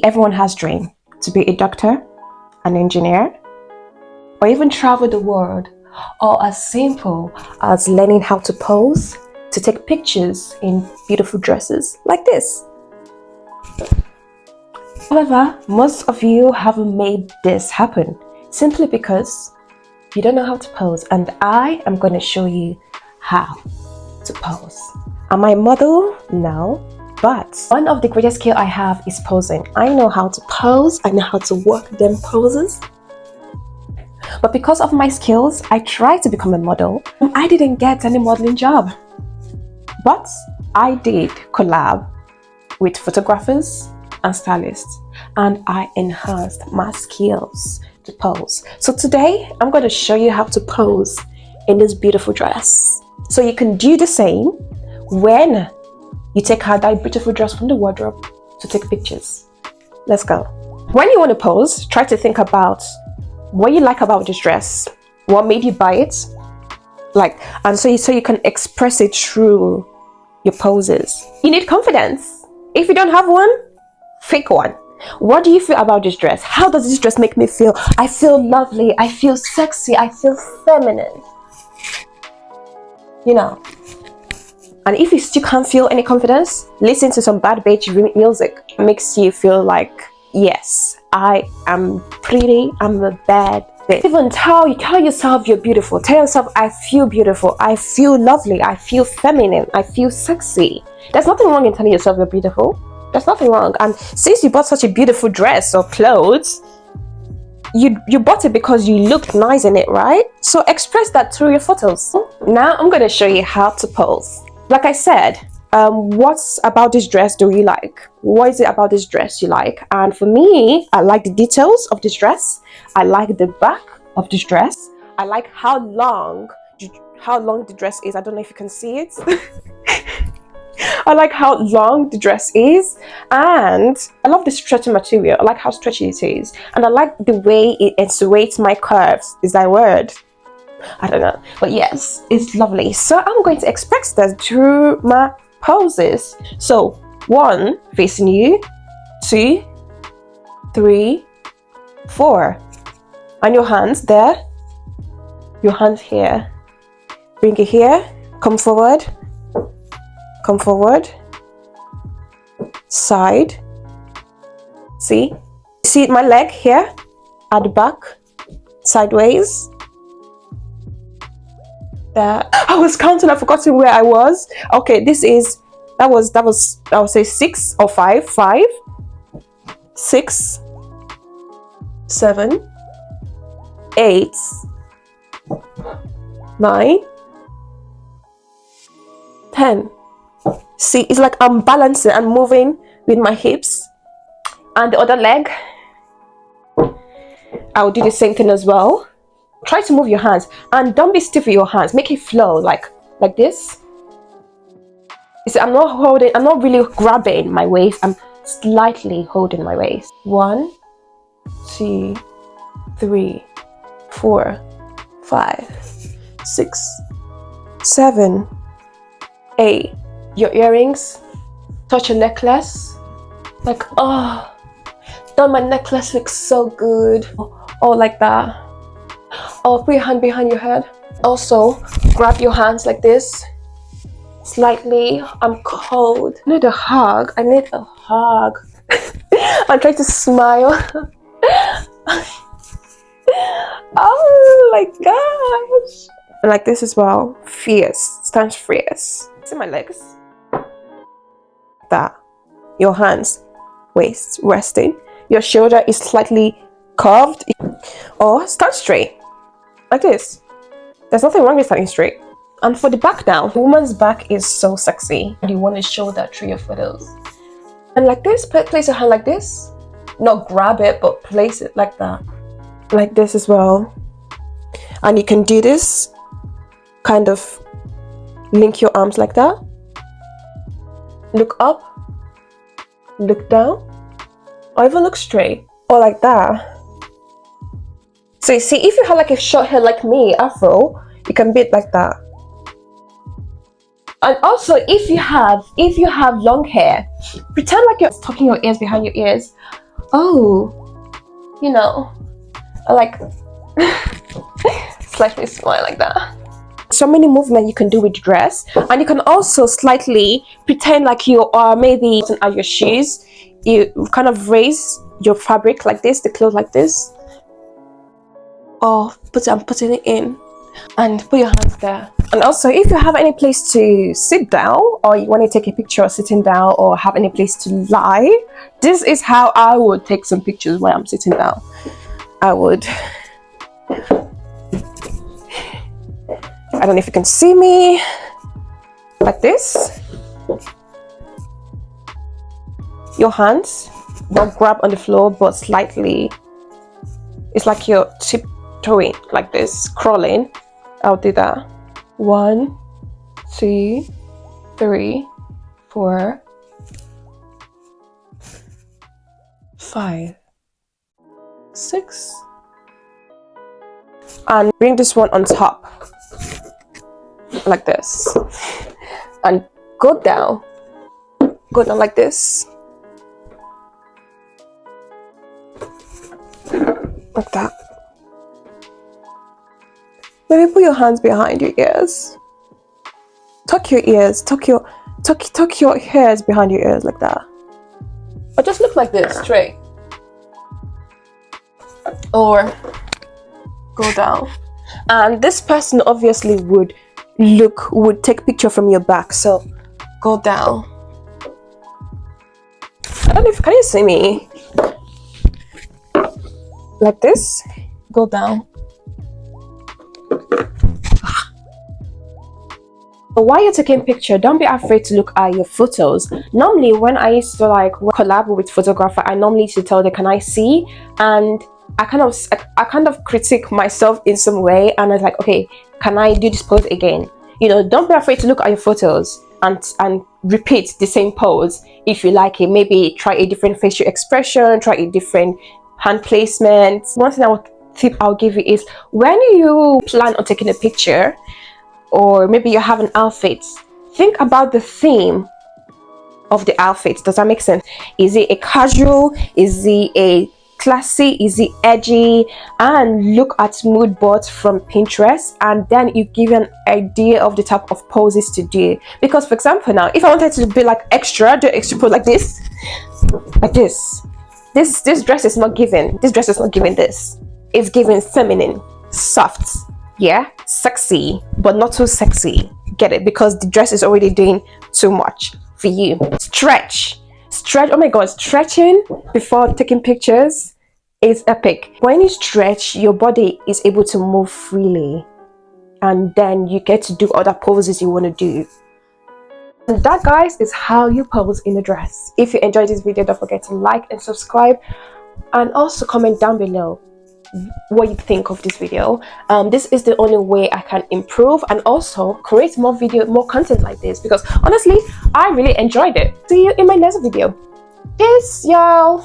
Everyone has dream to be a doctor, an engineer, or even travel the world, or as simple as learning how to pose to take pictures in beautiful dresses like this. However, most of you haven't made this happen simply because you don't know how to pose, and I am going to show you how to pose. Am I a model? No. But one of the greatest skills I have is posing. I know how to pose, I know how to work them poses. But because of my skills, I tried to become a model. I didn't get any modeling job. But I did collab with photographers and stylists, and I enhanced my skills to pose. So today, I'm going to show you how to pose in this beautiful dress. So you can do the same when you take out that beautiful dress from the wardrobe to take pictures. Let's go. When you want to pose, try to think about what you like about this dress, what made you buy it, and so you can express it through your poses. You need confidence. If you don't have one, fake one. What do you feel about this dress? How does this dress make me feel? I feel lovely, I feel sexy, I feel feminine. You know. And if you still can't feel any confidence, listen to some bad bitch music. It makes you feel like, yes, I am pretty, I'm a bad bitch. Even tell yourself you're beautiful. Tell yourself, I feel beautiful, I feel lovely, I feel feminine, I feel sexy. There's nothing wrong in telling yourself you're beautiful. There's nothing wrong. And since you bought such a beautiful dress or clothes, you bought it because you looked nice in it, right? So express that through your photos. Now I'm going to show you how to pose. Like I said, what's about this dress do you like? What is it about this dress you like? And for me, I like the details of this dress. I like the back of this dress. I like how long the dress is. I don't know if you can see it. I like how long the dress is, and I love the stretchy material. I like how stretchy it is, and I like the way it insinuates my curves. Is that a word? I don't know, but yes, it's lovely. So I'm going to express that through my poses. So 1, facing you, 2, 3, 4, and your hands there, your hands here, bring it here, come forward, side, see my leg here at the back, sideways. There. I was counting, I've forgotten where I was. Okay, that was I would say 6 or 5, 6, 7, 8, 9, 10. See, it's like I'm balancing and moving with my hips, and the other leg I'll do the same thing as well. Try to move your hands, and don't be stiff with your hands. Make it flow like this. You see, I'm not really grabbing my waist, I'm slightly holding my waist. 1, 2, 3, 4, 5, 6, 7, 8. Your earrings touch your necklace, like, oh, don't my necklace looks so good, or like that. Or put your hand behind your head. Also, grab your hands like this, slightly. I'm cold. I need a hug. I'm trying to smile. Oh my gosh. And like this as well. Fierce. Stand fierce. See my legs? That. Your hands, waist resting. Your shoulder is slightly curved. Or stand straight. Like this. There's nothing wrong with standing straight. And for the back now, the woman's back is so sexy, and you want to show that through your photos. And like this, place your hand like this. Not grab it, but place it like that. Like this as well. And you can do this, kind of link your arms like that. Look up, look down, or even look straight, or like that. So you see, if you have like a short hair like me, afro, you can be it like that. And also, if you have long hair, pretend like you're tucking your ears behind your ears oh, you know, I like slightly smile like that. So many movements you can do with dress, and you can also slightly pretend like you are maybe out your shoes. You kind of raise your fabric like this, the clothes like this, or I'm putting it in, and put your hands there. And also, if you have any place to sit down, or you want to take a picture sitting down, or have any place to lie, this is how I would take some pictures while I'm sitting down. I would, I don't know if you can see me, like this. Your hands don't grab on the floor, but slightly, it's like you're tiptoeing like this, crawling. I'll do that. 1, 2, 3, 4, 5, 6, and bring this one on top like this, and go down like this, like that. Maybe put your hands behind your ears, tuck your ears, tuck your hairs behind your ears like that, or just look like this straight, or go down. And this person obviously would take picture from your back, so go down. I don't know if, can you see me? Like this, go down. But while you're taking picture, don't be afraid to look at your photos. Normally, when I used to like collab with photographer, I normally used to tell them, can I see? And I kind of critique myself in some way, and I was like, okay, can I do this pose again? You know, don't be afraid to look at your photos and repeat the same pose if you like it. Maybe try a different facial expression, try a different hand placement. One tip I'll give you is, when you plan on taking a picture, or maybe you have an outfit, think about the theme of the outfit. Does that make sense? Is it a casual? Is it a classy? Is it edgy? And look at mood boards from Pinterest, and then you give an idea of the type of poses to do. Because for example, now if I wanted to be like extra, do extra pose like this, like this. This dress is not giving. This dress is not giving this. It's giving feminine, soft, yeah, sexy, but not too sexy. Get it? Because the dress is already doing too much for you. Stretch. Oh my god, stretching before taking pictures is epic. When you stretch, your body is able to move freely, and then you get to do other poses you want to do. And that, guys, is how you pose in a dress. If you enjoyed this video, don't forget to like and subscribe, and also comment down below what you think of this video. This is the only way I can improve and also create more content like this, because honestly I really enjoyed it. See you in my next video. Peace, y'all.